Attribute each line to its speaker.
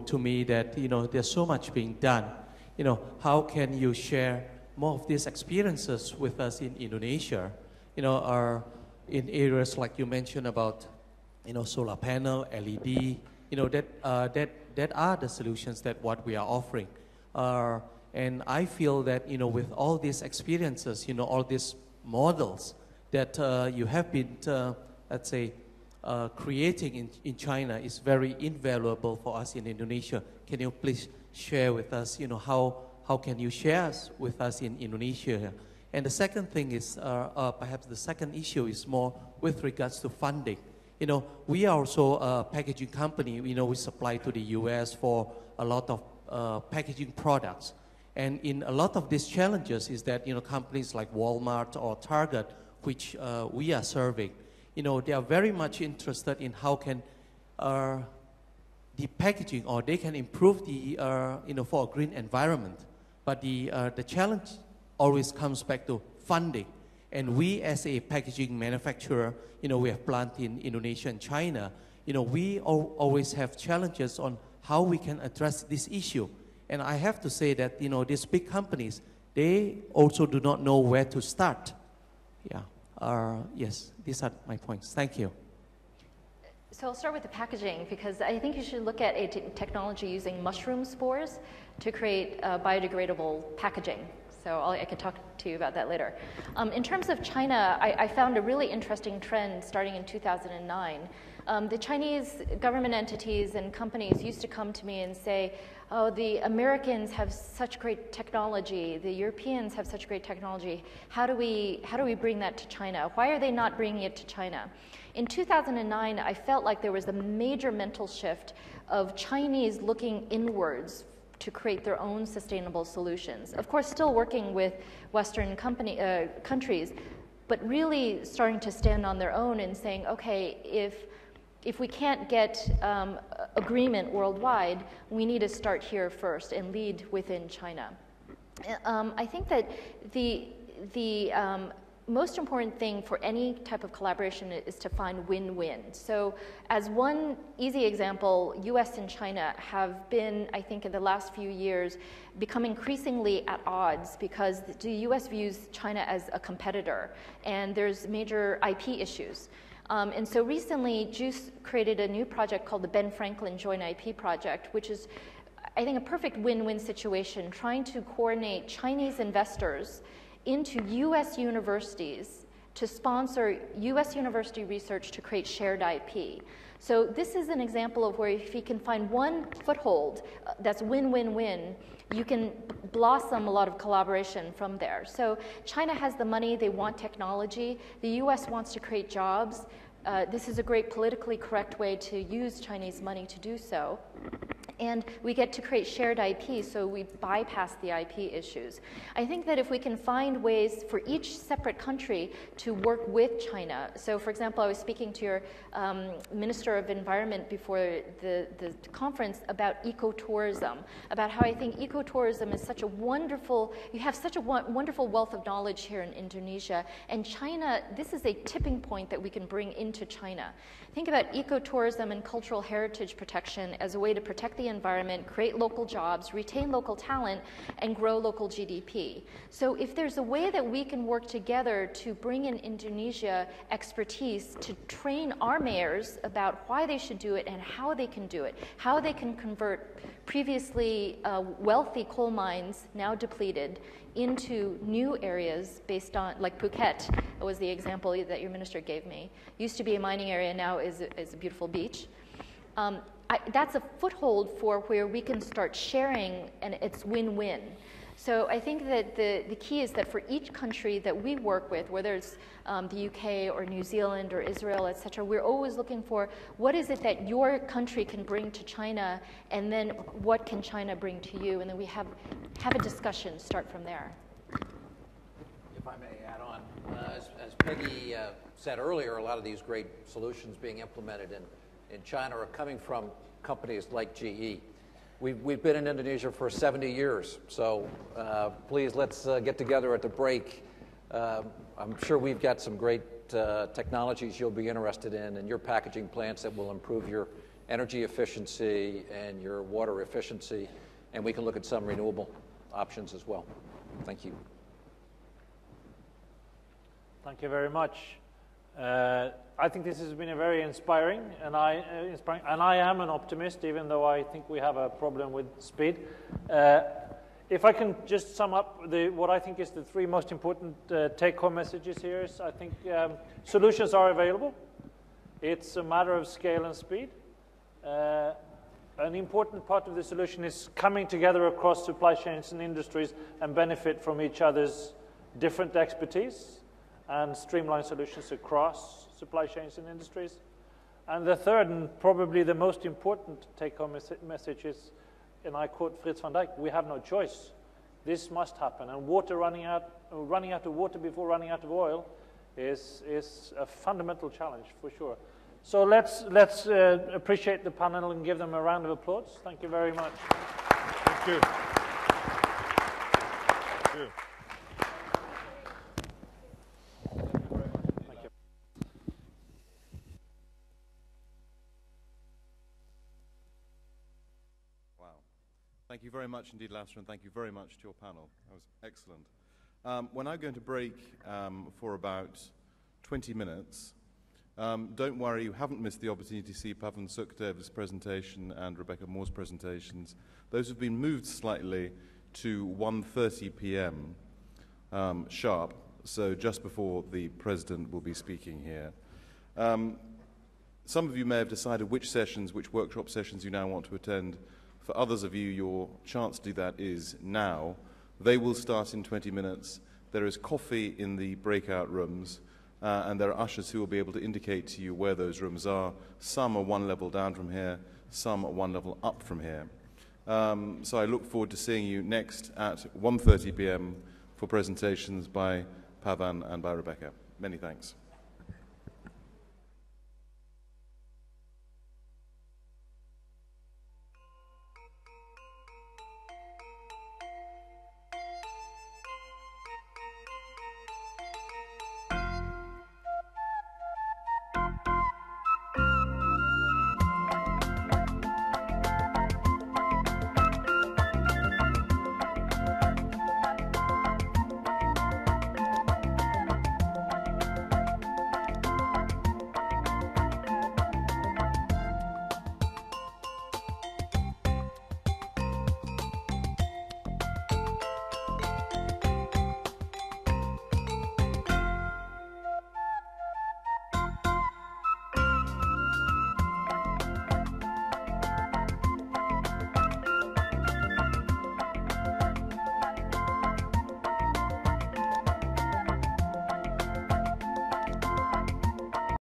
Speaker 1: to me that, there's so much being done. How can you share more of these experiences with us in Indonesia? In areas like you mentioned about, solar panel, LED, that are the solutions that what we are offering. And I feel that, with all these experiences, all these models that you have been, let's say, creating in China is very invaluable for us in Indonesia. Can you please share with us, how can you share with us in Indonesia? And the second thing is, perhaps the second issue is more with regards to funding. We are also a packaging company. We supply to the US for a lot of packaging products. And in a lot of these challenges is that, companies like Walmart or Target, which we are serving, they are very much interested in how can the packaging, or they can improve the, for a green environment. But the challenge always comes back to funding. And we as a packaging manufacturer, we have plants in Indonesia and China, we always have challenges on how we can address this issue. And I have to say that, these big companies, they also do not know where to start. Yeah. Yes, these are my points. Thank you.
Speaker 2: So I'll start with the packaging, because I think you should look at a technology using mushroom spores to create biodegradable packaging. So I can talk to you about that later. In terms of China, I found a really interesting trend starting in 2009. The Chinese government entities and companies used to come to me and say, oh, the Americans have such great technology, the Europeans have such great technology, how do we bring that to China? Why are they not bringing it to China? In 2009, I felt like there was a major mental shift of Chinese looking inwards to create their own sustainable solutions. Of course, still working with Western countries, but really starting to stand on their own and saying, okay, if we can't get agreement worldwide, we need to start here first and lead within China. I think that the most important thing for any type of collaboration is to find win-win. So as one easy example, US and China have been, I think in the last few years, become increasingly at odds because the US views China as a competitor and there's major IP issues. And so recently, JUICE created a new project called the Ben Franklin Joint IP Project, which is, I think, a perfect win-win situation, trying to coordinate Chinese investors into US universities to sponsor US university research to create shared IP. So this is an example of where if you can find one foothold that's win-win-win, you can blossom a lot of collaboration from there. So China has the money, they want technology. The US wants to create jobs. This is a great politically correct way to use Chinese money to do so. And we get to create shared IP, so we bypass the IP issues. I think that if we can find ways for each separate country to work with China. So for example, I was speaking to your Minister of Environment before the conference about ecotourism, about how I think ecotourism is such a wonderful, you have such a wonderful wealth of knowledge here in Indonesia. And China, this is a tipping point that we can bring into China. Think about ecotourism and cultural heritage protection as a way to protect the environment, create local jobs, retain local talent, and grow local GDP. So if there's a way that we can work together to bring in Indonesia expertise to train our mayors about why they should do it and how they can do it, how they can convert previously wealthy coal mines, now depleted, into new areas based on, like Phuket was the example that your minister gave me. Used to be a mining area, now is a beautiful beach. That's a foothold for where we can start sharing, and it's win-win. So I think that the key is that for each country that we work with, whether it's the UK or New Zealand or Israel, et cetera, we're always looking for what is it that your country can bring to China, and then what can China bring to you, and then we have a discussion, start from there.
Speaker 3: If I may add on, as Peggy said earlier, a lot of these great solutions being implemented in China are coming from companies like GE. We've been in Indonesia for 70 years, so please let's get together at the break. I'm sure we've got some great technologies you'll be interested in your packaging plants that will improve your energy efficiency and your water efficiency, and we can look at some renewable options as well. Thank you.
Speaker 4: Thank you very much. I think this has been a very inspiring, and I am an optimist, even though I think we have a problem with speed. If I can just sum up what I think is the three most important take-home messages here is I think solutions are available. It's a matter of scale and speed. An important part of the solution is coming together across supply chains and industries and benefit from each other's different expertise and streamline solutions across supply chains and industries. And the third, and probably the most important take-home message is, and I quote Fritz van Dijk, we have no choice. This must happen. And running out of water before running out of oil is a fundamental challenge, for sure. So let's appreciate the panel and give them a round of applause. Thank you very much.
Speaker 5: Thank you. Thank you.
Speaker 6: Thank you very much indeed, Lasse, and thank you very much to your panel. That was excellent. We're now going to break for about 20 minutes. Don't worry, you haven't missed the opportunity to see Pavan Sukhdev's presentation and Rebecca Moore's presentations. Those have been moved slightly to 1:30 p.m. Sharp, so just before the President will be speaking here. Some of you may have decided which workshop sessions you now want to attend. For others of you, your chance to do that is now. They will start in 20 minutes. There is coffee in the breakout rooms, and there are ushers who will be able to indicate to you where those rooms are. Some are one level down from here, some are one level up from here. So I look forward to seeing you next at 1:30 p.m. for presentations by Pavan and by Rebecca. Many thanks.